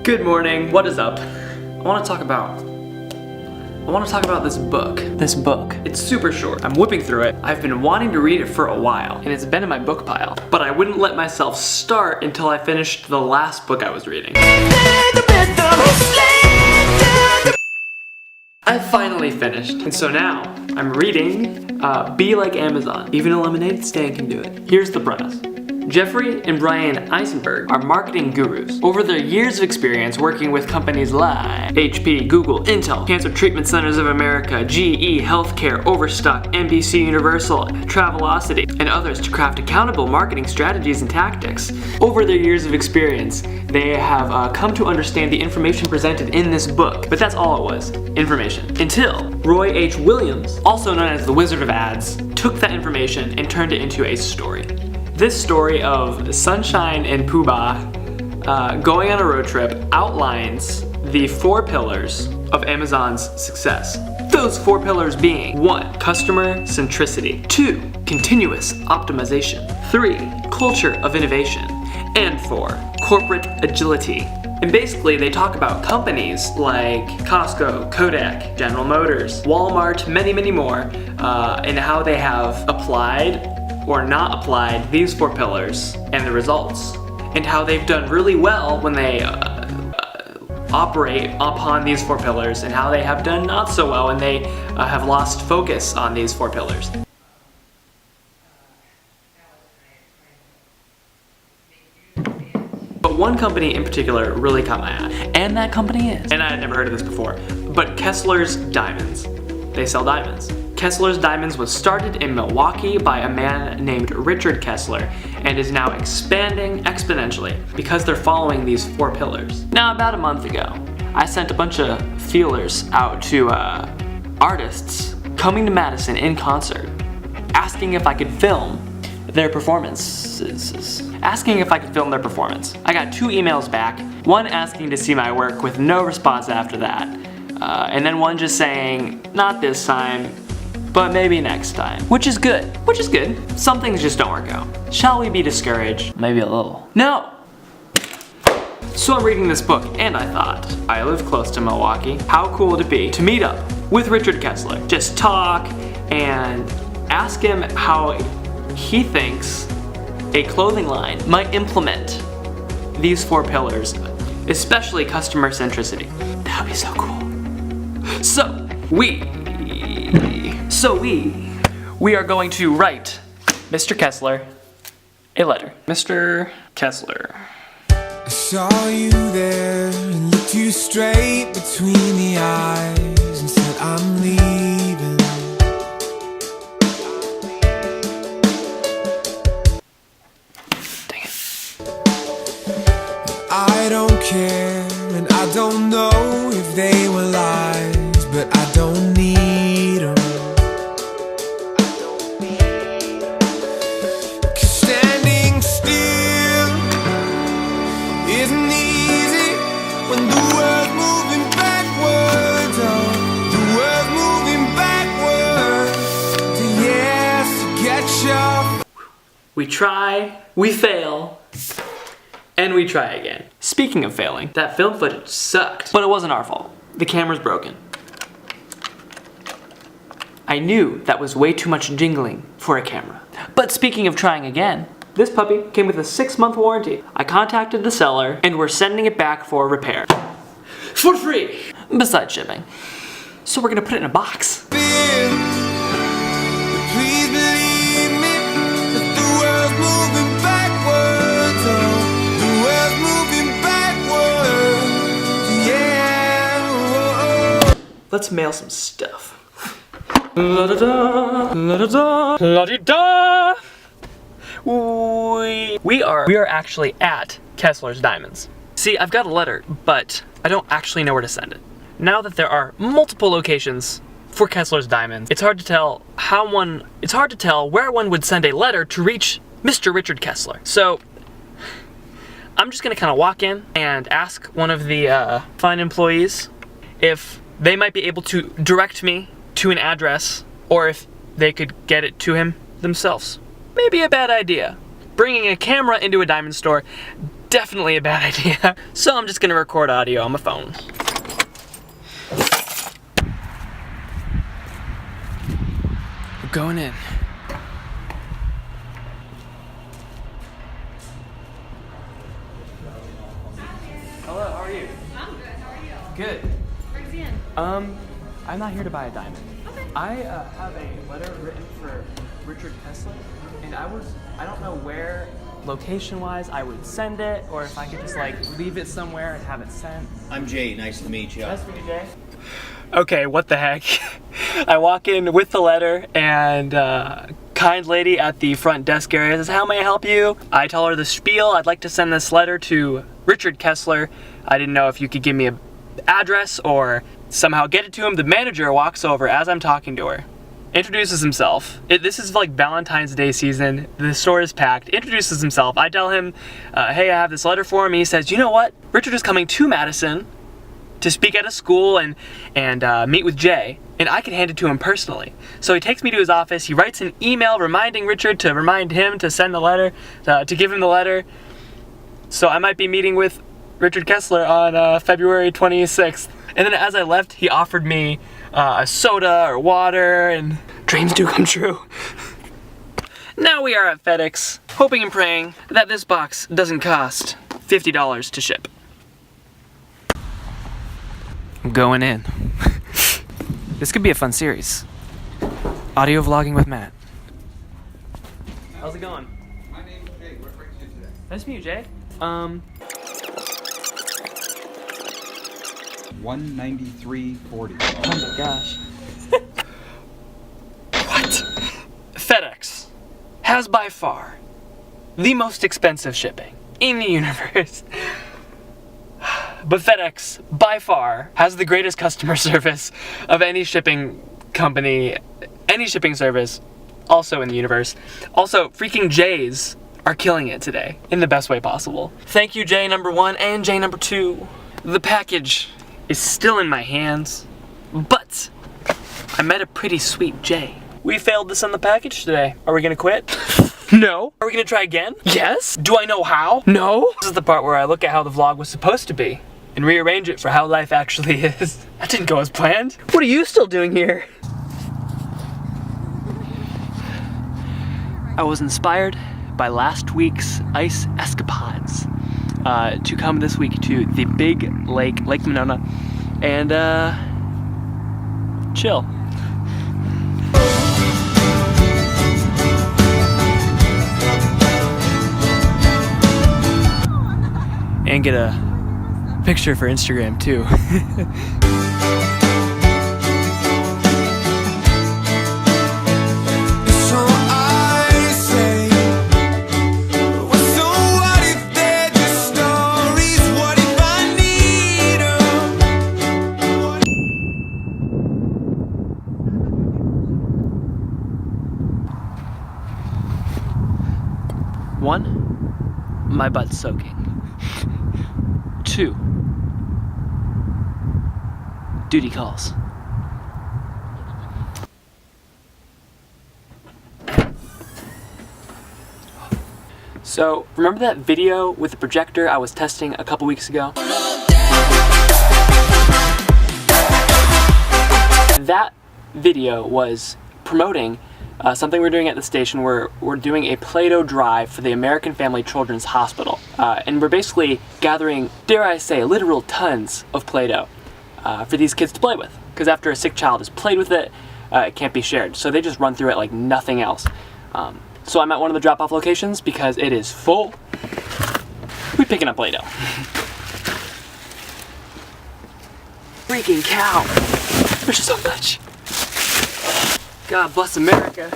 Good morning, what is up? I want to talk about this book. This book. It's super short. I'm whipping through it. I've been wanting to read it for a while, and it's been in my book pile. But I wouldn't let myself start until I finished the last book I was reading. I finally finished, and so now I'm reading Be Like Amazon. Even a lemonade stand can do it. Here's the premise. Jeffrey and Brian Eisenberg are marketing gurus. Over their years of experience working with companies like HP, Google, Intel, Cancer Treatment Centers of America, GE, Healthcare, Overstock, NBC Universal, Travelocity, and others to craft accountable marketing strategies and tactics. Over their years of experience, they have come to understand the information presented in this book. But that's all it was, information. Until Roy H. Williams, also known as the Wizard of Ads, took that information and turned it into a story. This story of Sunshine and Pooh-Bah going on a road trip outlines the 4 pillars of Amazon's success. Those 4 pillars being 1. Customer centricity, 2. Continuous optimization, 3. Culture of innovation, and 4. Corporate agility. And basically they talk about companies like Costco, Kodak, General Motors, Walmart, many more, and how they have applied or not applied these 4 pillars and the results, and how they've done really well when they operate upon these 4 pillars, and how they have done not so well when they have lost focus on these 4 pillars. But one company in particular really caught my eye, and that company is, and I had never heard of this before, but Kessler's Diamonds. They sell diamonds. Kessler's Diamonds was started in Milwaukee by a man named Richard Kessler and is now expanding exponentially because they're following these 4 pillars. Now, about a month ago, I sent a bunch of feelers out to artists coming to Madison in concert, asking if I could film their performances. I got 2 emails back, one asking to see my work with no response after that, and then one just saying, not this time, but maybe next time. Which is good. Some things just don't work out. Shall we be discouraged? Maybe a little. No! So I'm reading this book, and I thought, I live close to Milwaukee. How cool would it be to meet up with Richard Kessler? Just talk and ask him how he thinks a clothing line might implement these 4 pillars, especially customer centricity. That would be so cool. So we are going to write Mr. Kessler a letter. Mr. Kessler. I saw you there and looked you straight between the eyes and said, I'm leaving. Dang it. I don't care and I don't know if they were lies, but I don't need them. Standing still isn't easy when the world's moving backwards. Oh, the world's moving backwards. Yes, to get you. We try, we fail, and we try again. Speaking of failing, that film footage sucked, but it wasn't our fault. The camera's broken. I knew that was way too much jingling for a camera. But speaking of trying again, this puppy came with a 6-month warranty. I contacted the seller and we're sending it back for repair. For free! Besides shipping. So we're gonna put it in a box. Please believe me that the world's moving backwards. Oh, the world's moving backwards. Yeah. Let's mail some stuff. La-da-da, la-da-da, la-di-da. We are actually at Kessler's Diamonds. See, I've got a letter, but I don't actually know where to send it. Now that there are multiple locations for Kessler's Diamonds, it's hard to tell where one would send a letter to reach Mr. Richard Kessler. So I'm just gonna kind of walk in and ask one of the fine employees if they might be able to direct me to an address, or if they could get it to him themselves. Maybe a bad idea. Bringing a camera into a diamond store definitely a bad idea. So I'm just gonna record audio on my phone. We're going in. Hello, how are you? I'm good. How are you? Good. Where's he in? I'm not here to buy a diamond. Okay. I have a letter written for Richard Kessler, and I don't know where, location-wise, I would send it, or if I could just like leave it somewhere and have it sent. I'm Jay, nice to meet you. Nice to meet you, Jay. Okay, what the heck? I walk in with the letter, and kind lady at the front desk area says, "How may I help you?" I tell her the spiel. I'd like to send this letter to Richard Kessler. I didn't know if you could give me an address or somehow get it to him. The manager walks over as I'm talking to her, introduces himself. This is like Valentine's Day season. The store is packed. Introduces himself. I tell him, hey, I have this letter for him. He says, you know what? Richard is coming to Madison to speak at a school and meet with Jay, and I can hand it to him personally. So he takes me to his office. He writes an email reminding Richard to remind him to send the letter, to give him the letter. So I might be meeting with Richard Kessler on February 26th. And then as I left, he offered me a soda or water, and dreams do come true. Now we are at FedEx, hoping and praying that this box doesn't cost $50 to ship. I'm going in. This could be a fun series. Audio vlogging with Matt. How's it going? My name's Jay. What brings you today? Nice to meet you, Jay. 193.40. Oh my gosh. What? FedEx has by far the most expensive shipping in the universe. But FedEx, by far, has the greatest customer service of any shipping company, any shipping service, also in the universe. Also, freaking Jays are killing it today, in the best way possible. Thank you, Jay number 1 and Jay number 2. The package is still in my hands, but I met a pretty sweet Jay. We failed to send the package today. Are we gonna quit? No. Are we gonna try again? Yes. Do I know how? No. This is the part where I look at how the vlog was supposed to be and rearrange it for how life actually is. That didn't go as planned. What are you still doing here? I was inspired by last week's ice escapades to come this week to the big lake, Lake Monona, and chill. And get a picture for Instagram too. So I say, so what if they're just stories? What if I need 'em? 1, my butt's soaking. 2, duty calls. So, remember that video with the projector I was testing a couple weeks ago? That video was promoting something we're doing at the station where we're doing a Play-Doh drive for the American Family Children's Hospital. And we're basically gathering, dare I say, literal tons of Play-Doh for these kids to play with. Because after a sick child has played with it, it can't be shared. So they just run through it like nothing else. So I'm at one of the drop-off locations because it is full. We're picking up Play-Doh. Freaking cow. There's so much. God bless America.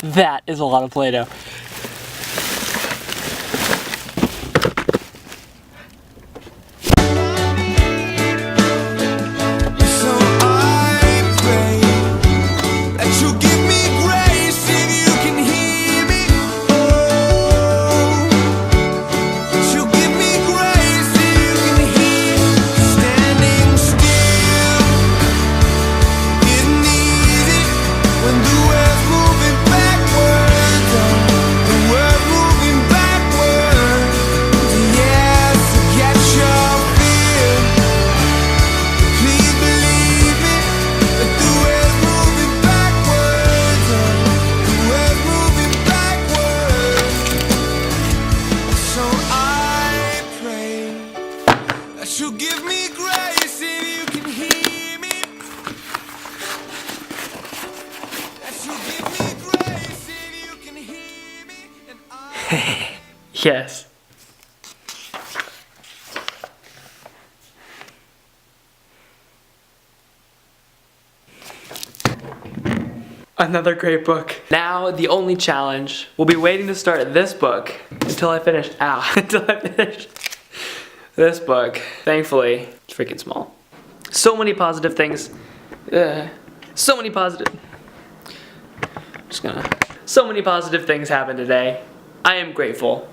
That is a lot of Play-Doh. Yes. Another great book. Now the only challenge will be waiting to start this book until I finish. Until I finish this book. Thankfully, it's freaking small. So many positive things. So many positive. So many positive things happened today. I am grateful.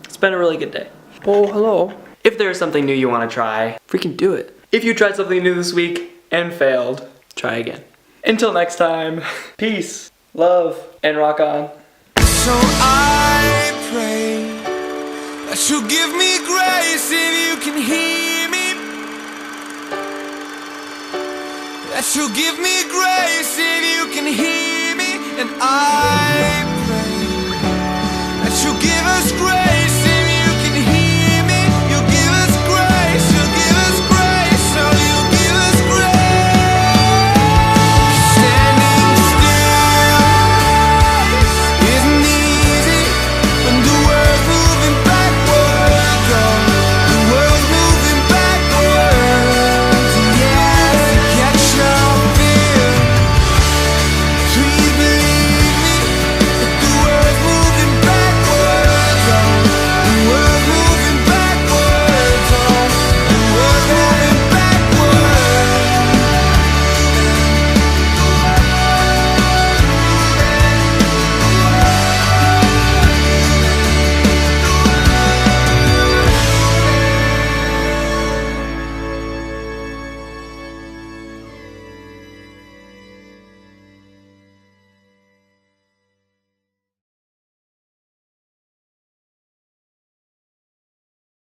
It's been a really good day. Oh, hello. If there is something new you want to try, freaking do it. If you tried something new this week and failed, try again. Until next time, peace, love, and rock on. So I pray that you'll give me grace if you can hear me. That you'll give me grace if you can hear me. And I